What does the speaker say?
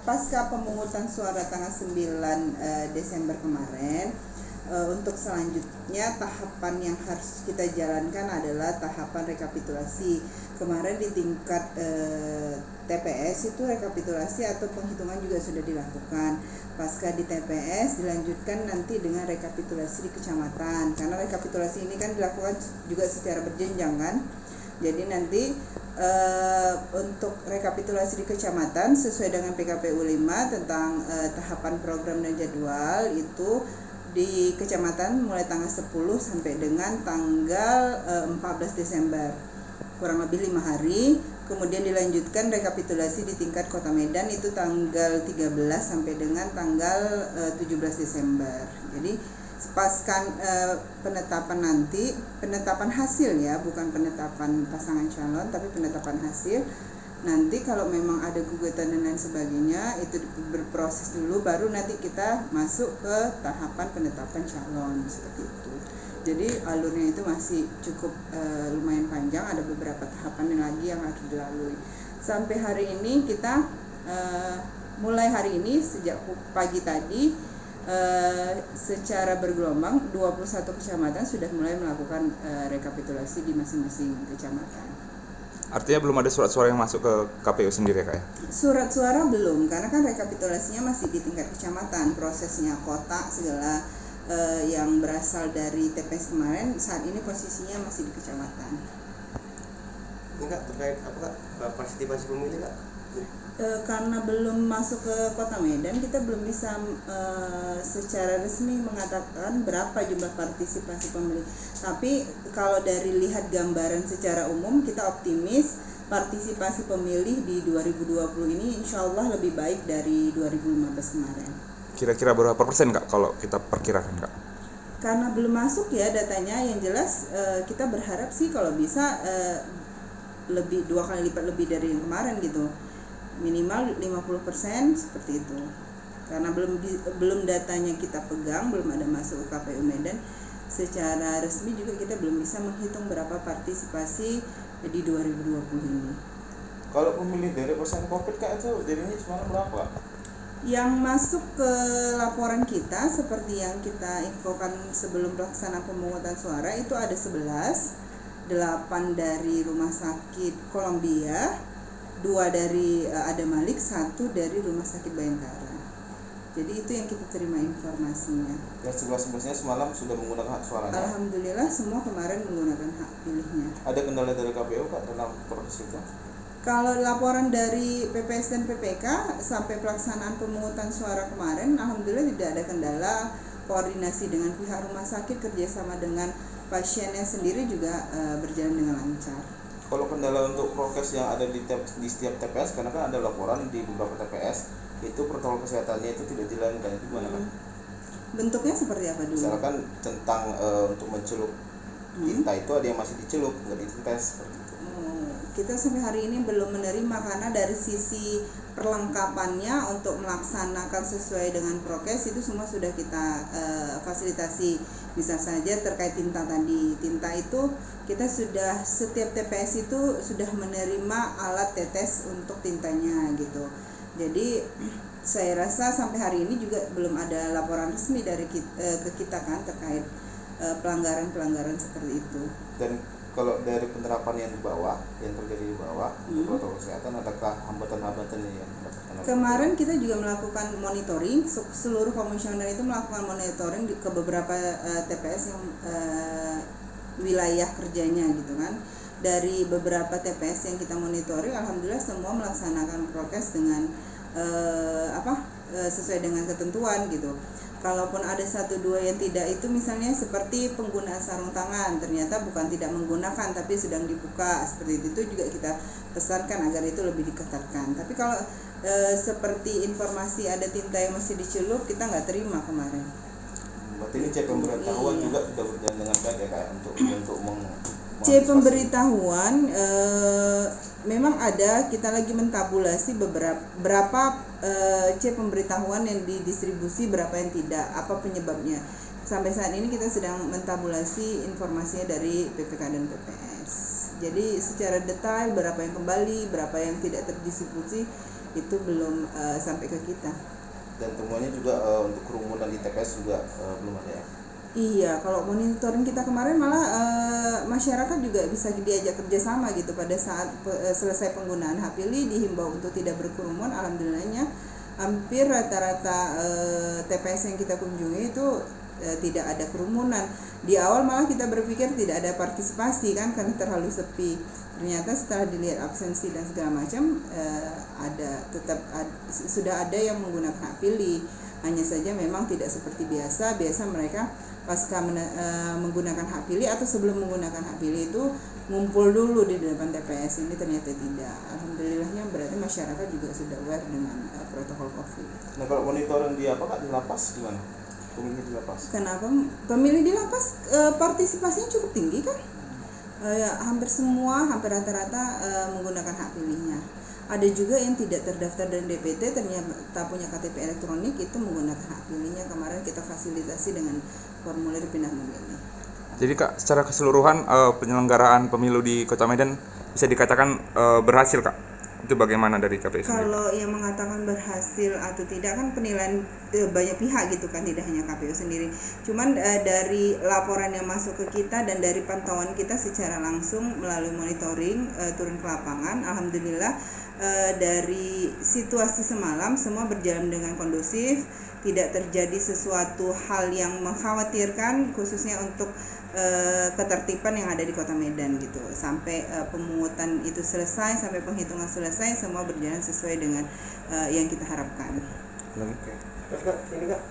pasca pemungutan suara tanggal 9 Desember kemarin, untuk selanjutnya tahapan yang harus kita jalankan adalah tahapan rekapitulasi. Kemarin di tingkat TPS itu rekapitulasi atau penghitungan juga sudah dilakukan. Pasca di TPS dilanjutkan nanti dengan rekapitulasi di kecamatan, karena rekapitulasi ini kan dilakukan juga secara berjenjang kan. Jadi nanti untuk rekapitulasi di kecamatan sesuai dengan PKPU 5 tentang tahapan program dan jadwal itu di kecamatan mulai tanggal 10 sampai dengan tanggal 14 Desember, kurang lebih 5 hari. Kemudian dilanjutkan rekapitulasi di tingkat Kota Medan itu tanggal 13 sampai dengan tanggal 17 Desember. Jadi pasca penetapan nanti, penetapan hasil ya, bukan penetapan pasangan calon tapi penetapan hasil. Nanti kalau memang ada gugatan dan lain sebagainya itu berproses dulu, baru nanti kita masuk ke tahapan penetapan calon seperti itu. Jadi alurnya itu masih cukup lumayan panjang, ada beberapa tahapan lagi yang harus dilalui. Sampai hari ini kita mulai hari ini sejak pagi tadi secara bergelombang 21 kecamatan sudah mulai melakukan rekapitulasi di masing-masing kecamatan. Artinya belum ada surat suara yang masuk ke KPU sendiri ya Kak ya? Surat suara belum, karena kan rekapitulasinya masih di tingkat kecamatan, prosesnya kotak segala yang berasal dari TPS kemarin saat ini posisinya masih di kecamatan. Enggak terkait apa Kak, partisipasi pemilih Kak? Karena belum masuk ke Kota Medan, kita belum bisa secara resmi mengatakan berapa jumlah partisipasi pemilih. Tapi kalau dari lihat gambaran secara umum, kita optimis partisipasi pemilih di 2020 ini insya Allah lebih baik dari 2015 kemarin. Kira-kira berapa persen Kak kalau kita perkirakan Kak? Karena belum masuk ya datanya, yang jelas kita berharap sih kalau bisa lebih 2 kali lipat lebih dari yang kemarin gitu. Minimal 50% seperti itu. Karena belum datanya kita pegang, belum ada masuk ke KPU Medan, secara resmi juga kita belum bisa menghitung berapa partisipasi di 2020 ini. Kalau pemilih dari persen Covid Kak itu jadinya semalam berapa? Yang masuk ke laporan kita seperti yang kita infokan sebelum pelaksanaan pemungutan suara itu ada 11, 8 dari Rumah Sakit Columbia, 2 dari Adam Malik, 1 dari Rumah Sakit Bayangkara. Jadi itu yang kita terima informasinya. Yang 11-11-nya semalam sudah menggunakan hak suaranya? Alhamdulillah semua kemarin menggunakan hak pilihnya. Ada kendala dari KPU Kak dalam proses itu? Kalau laporan dari PPS dan PPK sampai pelaksanaan pemungutan suara kemarin, alhamdulillah tidak ada kendala. Koordinasi dengan pihak rumah sakit, kerjasama dengan pasiennya sendiri juga berjalan dengan lancar. Kalau kendala untuk prokes yang ada di setiap TPS, karena kan ada laporan di beberapa TPS itu protokol kesehatannya itu tidak dijalankan, itu gimana kan? Bentuknya seperti apa dulu? Misalkan tentang untuk mencelup tinta itu ada yang masih dicelup, nggak dites seperti itu. Kita sampai hari ini belum menerima, karena dari sisi perlengkapannya untuk melaksanakan sesuai dengan prokes itu semua sudah kita fasilitasi. Misal saja terkait tinta tadi, tinta itu kita sudah setiap TPS itu sudah menerima alat tetes untuk tintanya gitu. Jadi saya rasa sampai hari ini juga belum ada laporan resmi dari ke kita kan terkait pelanggaran-pelanggaran seperti itu. Dan kalau dari penerapan yang di bawah, yang terjadi di bawah protokol kesehatan, adakah hambatan-hambatan yang mendapatkan? Kemarin kita juga melakukan monitoring, seluruh komisioner itu melakukan monitoring ke beberapa TPS yang wilayah kerjanya gitu kan. Dari beberapa TPS yang kita monitoring, alhamdulillah semua melaksanakan prokes dengan sesuai dengan ketentuan gitu. Kalaupun ada 1-2 yang tidak, itu misalnya seperti penggunaan sarung tangan, ternyata bukan tidak menggunakan tapi sedang dibuka, seperti itu juga kita pesankan agar itu lebih diketatkan. Tapi kalau seperti informasi ada tinta yang masih dicelup, kita nggak terima kemarin. Berarti ini cek pemberitahuan juga sudah berjalan dengan baik ya Kak, untuk C pemberitahuan memang ada, kita lagi mentabulasi berapa C pemberitahuan yang didistribusi, berapa yang tidak, apa penyebabnya. Sampai saat ini kita sedang mentabulasi informasinya dari PPK dan PPS. Jadi secara detail berapa yang kembali, berapa yang tidak terdistribusi, itu belum sampai ke kita. Dan temuannya juga untuk kerumunan di TPS juga belum ada ya. Iya, kalau monitoring kita kemarin malah masyarakat juga bisa diajak kerjasama gitu pada saat selesai penggunaan hak pilih dihimbau untuk tidak berkerumun. Alhamdulillahnya hampir rata-rata TPS yang kita kunjungi itu tidak ada kerumunan. Di awal malah kita berpikir tidak ada partisipasi kan karena terlalu sepi. Ternyata setelah dilihat absensi dan segala macam sudah ada yang menggunakan hak pilih. Hanya saja memang tidak seperti biasa mereka pasca menggunakan hak pilih atau sebelum menggunakan hak pilih itu ngumpul dulu di depan TPS. Ini ternyata tidak. Alhamdulillahnya berarti masyarakat juga sudah aware dengan protokol COVID. Nah kalau monitoring di di lapas gimana? Pemilih di lapas? Kenapa pemilih di lapas partisipasinya cukup tinggi kan? Hampir rata-rata menggunakan hak pilihnya. Ada juga yang tidak terdaftar dan DPT ternyata punya KTP elektronik itu menggunakan hak pilihnya. Kemarin kita fasilitasi dengan formulir pindah memilih. Jadi Kak, secara keseluruhan penyelenggaraan pemilu di Kota Medan bisa dikatakan berhasil Kak? Itu bagaimana dari KPU sendiri? Kalau yang mengatakan berhasil atau tidak kan penilaian banyak pihak gitu kan, tidak hanya KPU sendiri. Cuman dari laporan yang masuk ke kita dan dari pantauan kita secara langsung melalui monitoring turun ke lapangan, alhamdulillah dari situasi semalam semua berjalan dengan kondusif, tidak terjadi sesuatu hal yang mengkhawatirkan khususnya untuk ketertiban yang ada di Kota Medan gitu. Sampai pemungutan itu selesai, sampai penghitungan selesai, semua berjalan sesuai dengan yang kita harapkan. Oke. Terus Kak, ini Kak